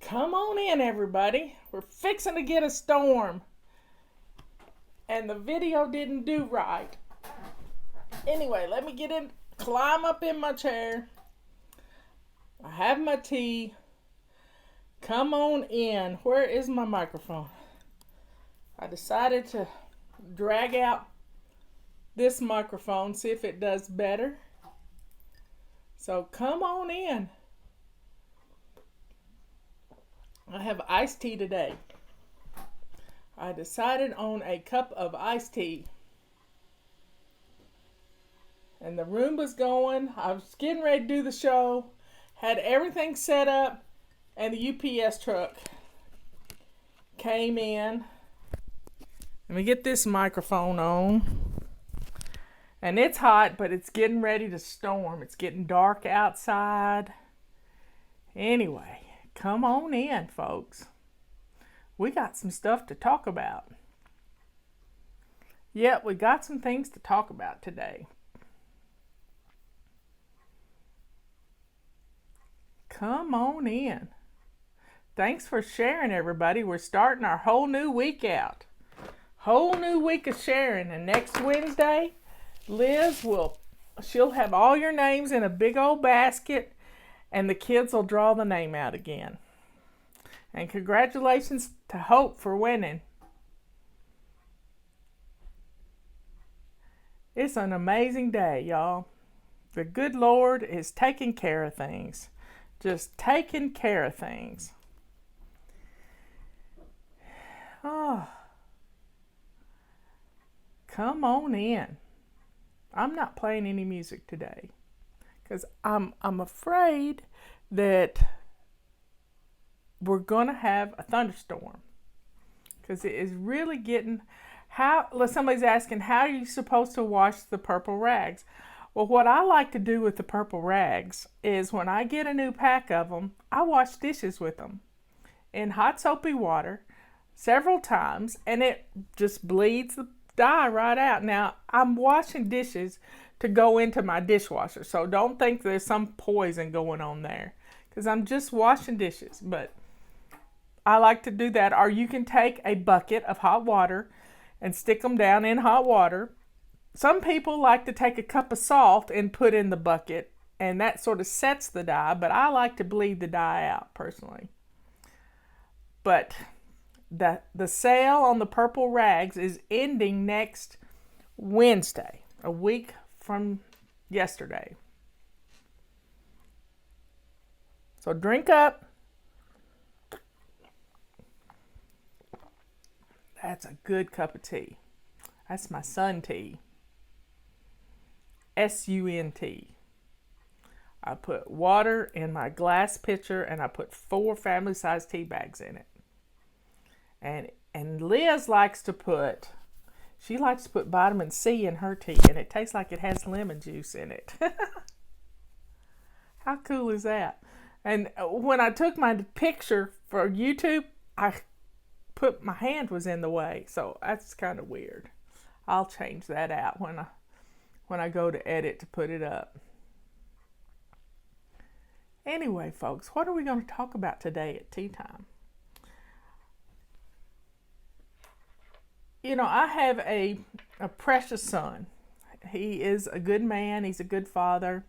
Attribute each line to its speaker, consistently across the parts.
Speaker 1: Come on in, everybody. We're fixing to get a storm. And the video didn't do right. Anyway, let me get in, climb up in my chair. I have my tea. Come on in. Where is my microphone? I decided to drag out this microphone, see if it does better. So come on in. I have iced tea today. I decided on a cup of iced tea. And the room was going. I was getting ready to do the show. Had everything set up. And the UPS truck came in. Let me get this microphone on. And it's hot, but it's getting ready to storm. It's getting dark outside. Anyway, come on in, folks. We got some stuff to talk about. Yep, we got some things to talk about today. Come on in. Thanks for sharing, everybody. We're starting our whole new week out. Whole new week of sharing. And next Wednesday, she'll have all your names in a big old basket, and the kids will draw the name out again. And congratulations to Hope for winning. It's an amazing day, y'all. The good Lord is taking care of things. Just taking care of things. Oh. Come on in. I'm not playing any music today because I'm afraid that we're going to have a thunderstorm because it is really getting... Somebody's asking, how are you supposed to wash the purple rags? Well, what I like to do with the purple rags is when I get a new pack of them, I wash dishes with them in hot soapy water several times, and it just bleeds the dye right out. Now, I'm washing dishes to go into my dishwasher, so don't think there's some poison going on there because I'm just washing dishes, but I like to do that. Or you can take a bucket of hot water and stick them down in hot water. Some people like to take a cup of salt and put in the bucket, and that sort of sets the dye, but I like to bleed the dye out personally. But the sale on the purple rags is ending next Wednesday, a week from yesterday. So drink up. That's a good cup of tea. That's my sun tea. SUNT. I put water in my glass pitcher and I put 4 family-sized tea bags in it. And Liz likes to put vitamin C in her tea, and it tastes like it has lemon juice in it. How cool is that? And when I took my picture for YouTube, my hand was in the way, so that's kind of weird. I'll change that out when I go to edit to put it up. Anyway, folks, what are we going to talk about today at tea time? You know, I have a precious son. He is a good man. He's a good father.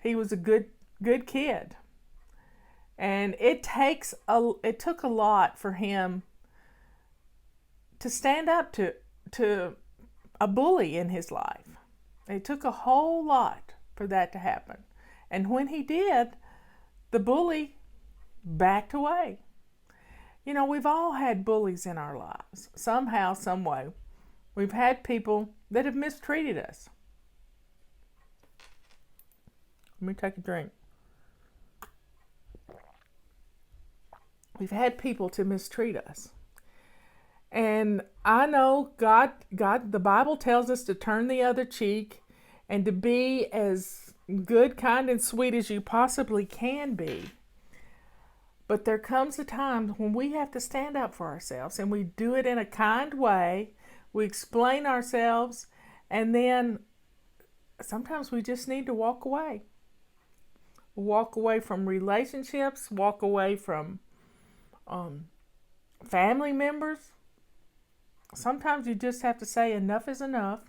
Speaker 1: He was a good kid. And it took a lot for him to stand up to a bully in his life. It took a whole lot for that to happen. And when he did, the bully backed away. You know, we've all had bullies in our lives, somehow, some way. We've had people that have mistreated us. Let me take a drink. We've had people to mistreat us. And I know God, the Bible tells us to turn the other cheek and to be as good, kind, and sweet as you possibly can be. But there comes a time when we have to stand up for ourselves, and we do it in a kind way. We explain ourselves, and then sometimes we just need to walk away. walk away from relationships, walk away from family members. Sometimes you just have to say enough is enough,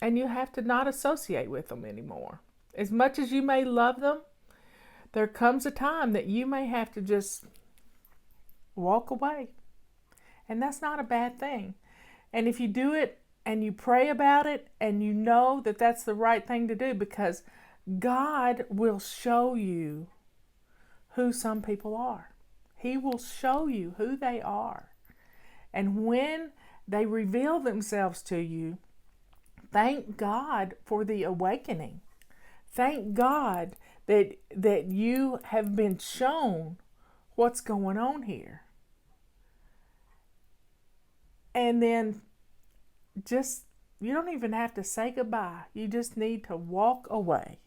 Speaker 1: and you have to not associate with them anymore. As much as you may love them, there comes a time that you may have to just walk away. And that's not a bad thing. And if you do it and you pray about it and you know that that's the right thing to do, because God will show you who some people are. He will show you who they are. And when they reveal themselves to you, thank God for the awakening. Thank God that you have been shown what's going on here. And then you don't even have to say goodbye. You just need to walk away.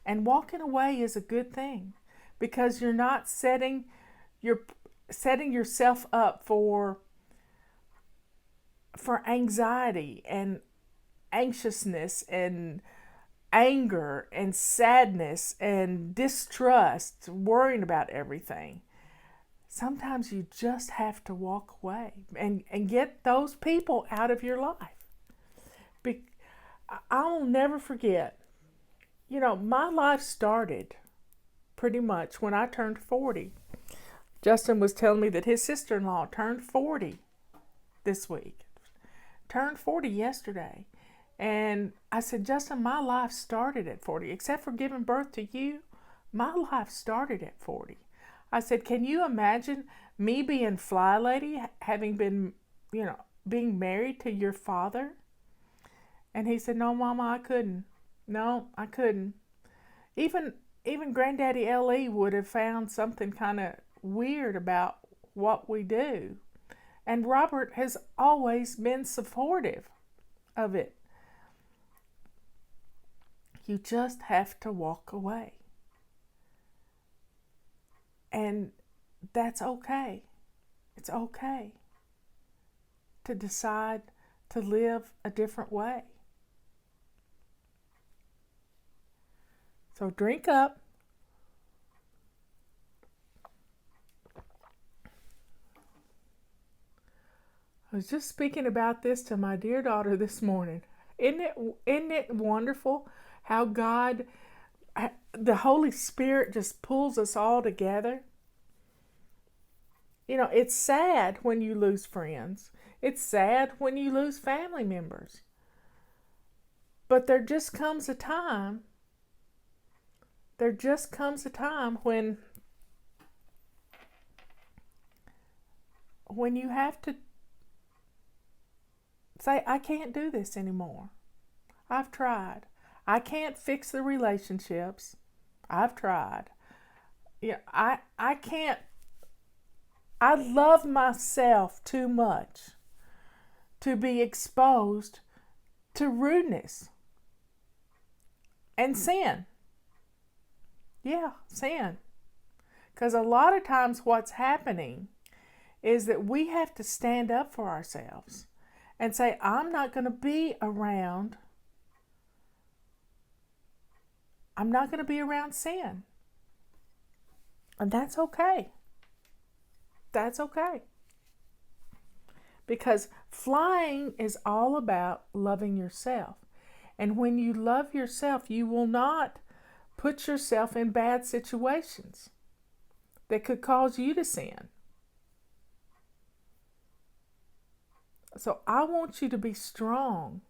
Speaker 1: And walking away is a good thing, because you're not setting yourself up for anxiety and anxiousness and anger and sadness and distrust, worrying about everything. Sometimes you just have to walk away and get those people out of your life. I'll never forget, my life started pretty much when I turned 40. Justin was telling me that his sister-in-law turned 40 this week. Turned 40 yesterday. And I said, Justin, my life started at 40. Except for giving birth to you, my life started at 40. I said, can you imagine me being Fly Lady, having been, being married to your father? And he said, no, Mama, I couldn't. No, I couldn't. Even Granddaddy L.E. would have found something kind of weird about what we do. And Robert has always been supportive of it. You just have to walk away. And that's okay. It's okay to decide to live a different way. So drink up. I was just speaking about this to my dear daughter this morning. Isn't it wonderful how God, the Holy Spirit, just pulls us all together? It's sad when you lose friends. It's sad when you lose family members. But there just comes a time when you have to say, I can't do this anymore. I've tried. I can't fix the relationships. I've tried. I can't. I love myself too much to be exposed to rudeness and sin. Yeah, sin. Because a lot of times what's happening is that we have to stand up for ourselves and say, I'm not going to be around sin. And that's okay. That's okay. Because flying is all about loving yourself. And when you love yourself, you will not put yourself in bad situations that could cause you to sin. So I want you to be strong.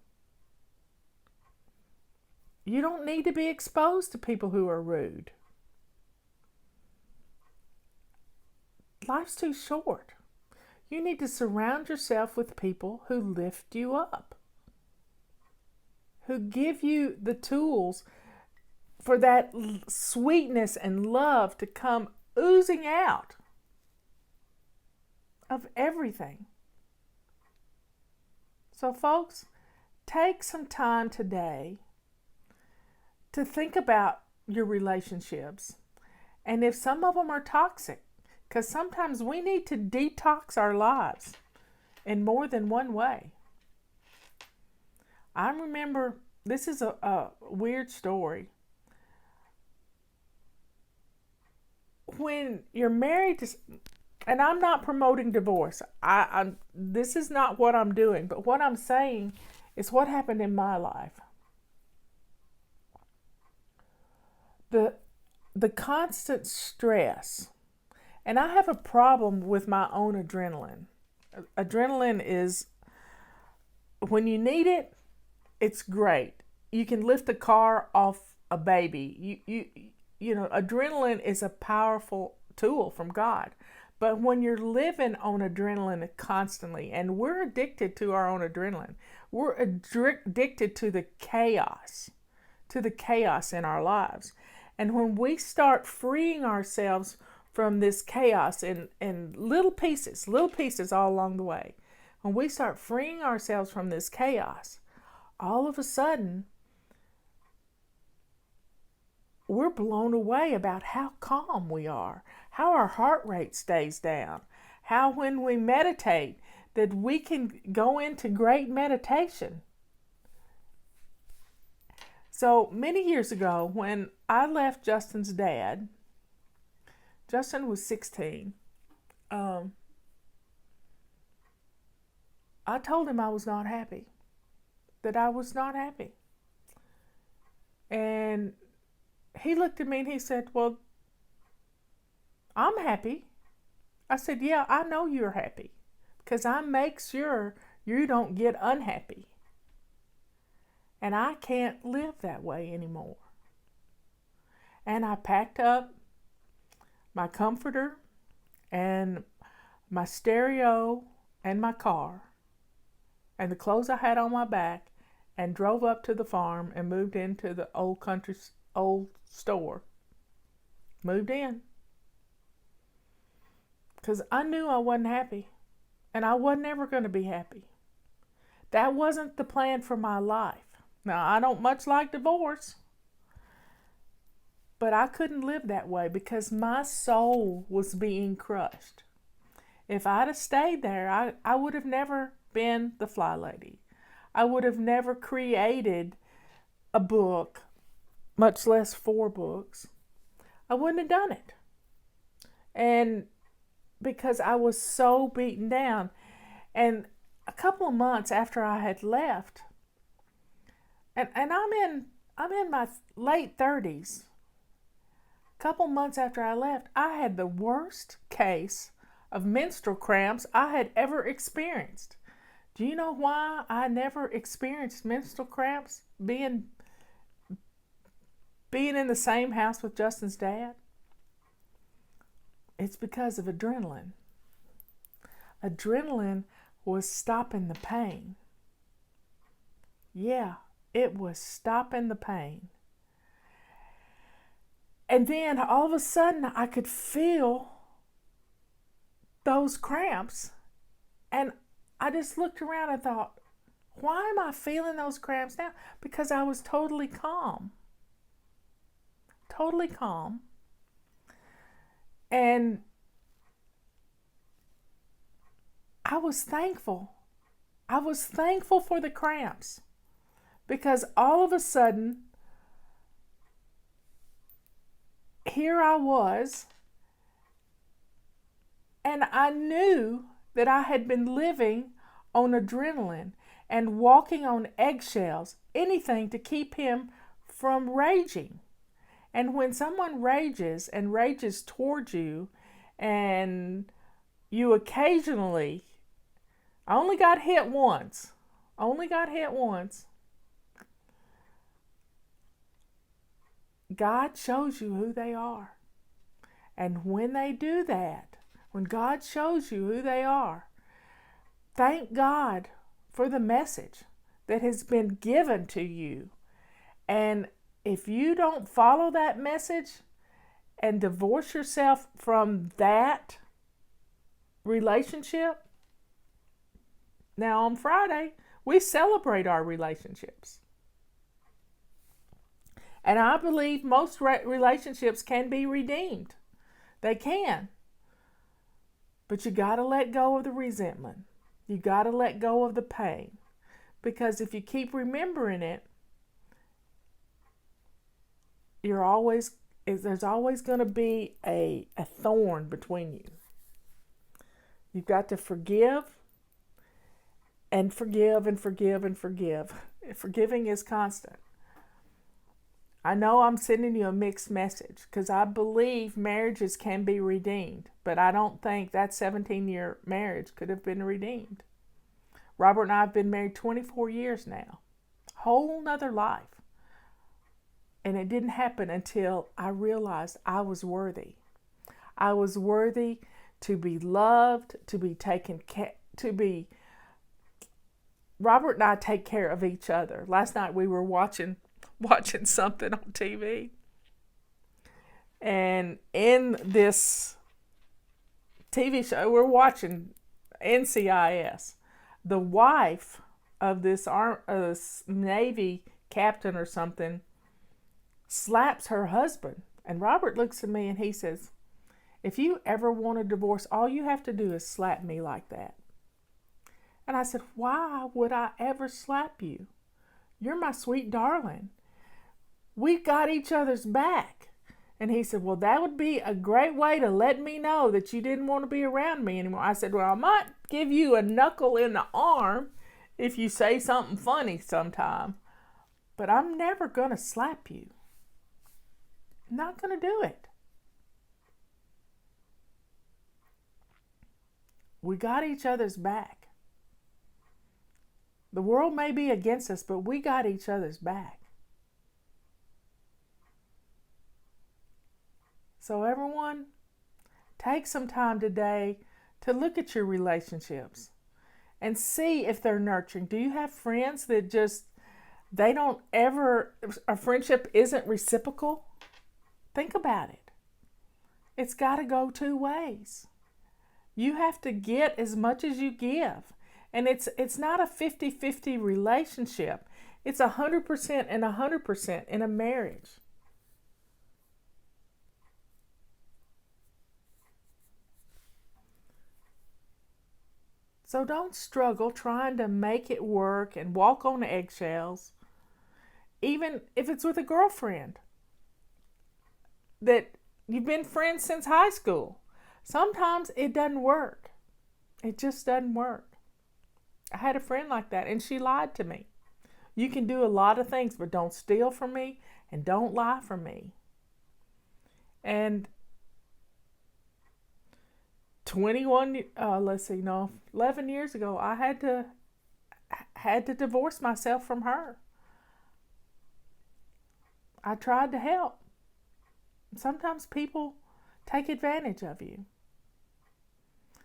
Speaker 1: You don't need to be exposed to people who are rude. Life's too short. You need to surround yourself with people who lift you up, who give you the tools for that sweetness and love to come oozing out of everything. So folks, take some time today to think about your relationships, and if some of them are toxic, because sometimes we need to detox our lives in more than one way. I remember, this is a weird story. when you're married to, and I'm not promoting divorce. This is not what I'm doing, but what I'm saying is what happened in my life. The constant stress, and I have a problem with my own adrenaline. Adrenaline is, when you need it, it's great. You can lift a car off a baby. You know, adrenaline is a powerful tool from God. But when you're living on adrenaline constantly, and we're addicted to our own adrenaline, we're addicted to the chaos in our lives. And when we start freeing ourselves from this chaos in little pieces all along the way, when we start freeing ourselves from this chaos, all of a sudden, we're blown away about how calm we are, how our heart rate stays down, how when we meditate, that we can go into great meditation. So many years ago, when I left Justin's dad, Justin was 16, I told him I was not happy, that I was not happy. And he looked at me and he said, well, I'm happy. I said, yeah, I know you're happy because I make sure you don't get unhappy. And I can't live that way anymore. And I packed up my comforter and my stereo and my car and the clothes I had on my back and drove up to the farm and moved into the old store. Moved in. Because I knew I wasn't happy. And I wasn't ever going to be happy. That wasn't the plan for my life. Now, I don't much like divorce. But I couldn't live that way because my soul was being crushed. If I'd have stayed there, I would have never been the Fly Lady. I would have never created a book, much less 4 books. I wouldn't have done it. And because I was so beaten down. And a couple of months after I had left, and I'm in my late 30s. A couple months after I left, I had the worst case of menstrual cramps I had ever experienced. Do you know why I never experienced menstrual cramps being in the same house with Justin's dad? It's because of adrenaline. Adrenaline was stopping the pain. Yeah, it was stopping the pain. And then all of a sudden I could feel those cramps. And I just looked around and thought, why am I feeling those cramps now? Because I was totally calm. Totally calm. And I was thankful. I was thankful for the cramps. Because all of a sudden, here I was, and I knew that I had been living on adrenaline and walking on eggshells, anything to keep him from raging. And when someone rages and rages towards you, and you occasionally, I only got hit once. God shows you who they are. And when they do that, when God shows you who they are, thank God for the message that has been given to you. And if you don't follow that message and divorce yourself from that relationship, now on Friday, we celebrate our relationships. And I believe most relationships can be redeemed. They can. But you got to let go of the resentment. You got to let go of the pain. Because if you keep remembering it, you're always is there's always going to be a thorn between you. You've got to forgive and forgive and forgive and forgive. Forgiving is constant. I know I'm sending you a mixed message because I believe marriages can be redeemed, but I don't think that 17-year marriage could have been redeemed. Robert and I have been married 24 years now. Whole nother life. And it didn't happen until I realized I was worthy. I was worthy to be loved, to be taken care, Robert and I take care of each other. Last night we were watching something on TV. And in this TV show, we're watching NCIS. The wife of this Navy captain or something slaps her husband. And Robert looks at me and he says, if you ever want a divorce, all you have to do is slap me like that. And I said, why would I ever slap you? You're my sweet darling. We got each other's back. And he said, well, that would be a great way to let me know that you didn't want to be around me anymore. I said, well, I might give you a knuckle in the arm if you say something funny sometime. But I'm never going to slap you. I'm not going to do it. We got each other's back. The world may be against us, but we got each other's back. So everyone, take some time today to look at your relationships and see if they're nurturing. Do you have friends that a friendship isn't reciprocal? Think about it. It's got to go two ways. You have to get as much as you give. And it's not a 50-50 relationship. It's 100% and 100% in a marriage. So don't struggle trying to make it work and walk on eggshells, even if it's with a girlfriend that you've been friends since high school. Sometimes it doesn't work. It just doesn't work. I had a friend like that, and she lied to me. You can do a lot of things, but don't steal from me and don't lie for me. And 11 years ago, I had to divorce myself from her. I tried to help. Sometimes people take advantage of you.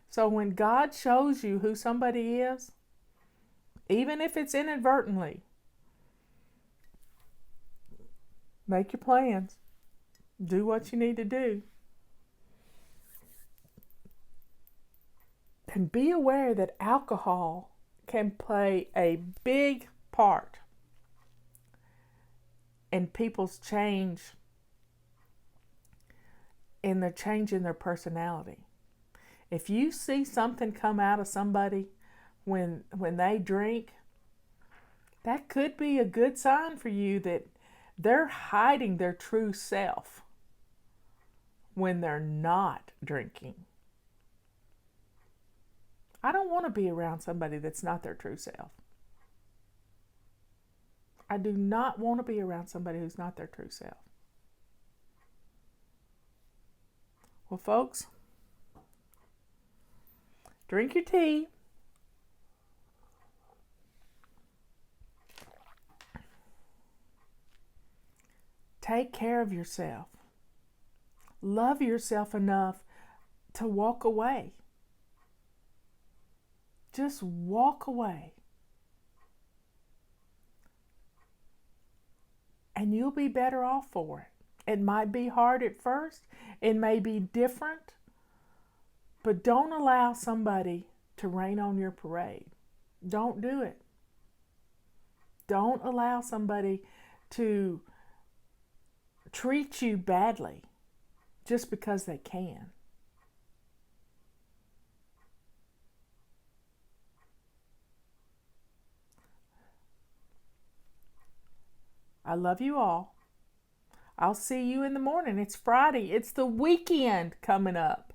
Speaker 1: So when God shows you who somebody is, even if it's inadvertently, make your plans. Do what you need to do. And be aware that alcohol can play a big part in people's change, in their change in their personality. If you see something come out of somebody when they drink, that could be a good sign for you that they're hiding their true self when they're not drinking. I don't want to be around somebody that's not their true self. I do not want to be around somebody who's not their true self. Well, folks, drink your tea. Take care of yourself. Love yourself enough to walk away. Just walk away. And you'll be better off for it. It might be hard at first. It may be different. But don't allow somebody to rain on your parade. Don't do it. Don't allow somebody to treat you badly just because they can. I love you all. I'll see you in the morning. It's Friday. It's the weekend coming up.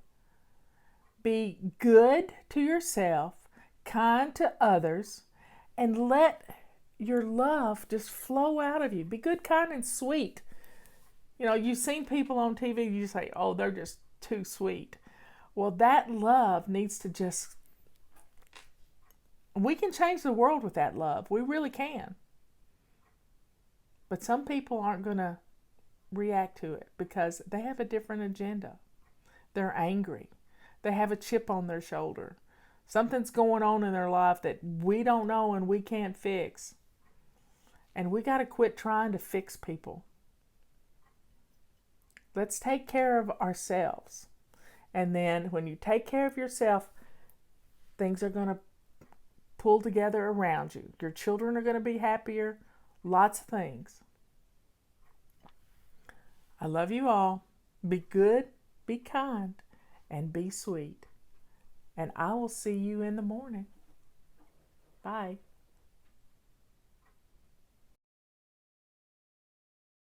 Speaker 1: Be good to yourself, kind to others, and let your love just flow out of you. Be good, kind, and sweet. You know, you've seen people on TV, you say, oh, they're just too sweet. Well, that love needs to just, we can change the world with that love. We really can. But some people aren't going to react to it because they have a different agenda. They're angry. They have a chip on their shoulder. Something's going on in their life that we don't know and we can't fix. And we got to quit trying to fix people. Let's take care of ourselves. And then when you take care of yourself, things are going to pull together around you. Your children are going to be happier. Lots of things. I love you all. Be good, be kind, and be sweet. And I will see you in the morning. Bye.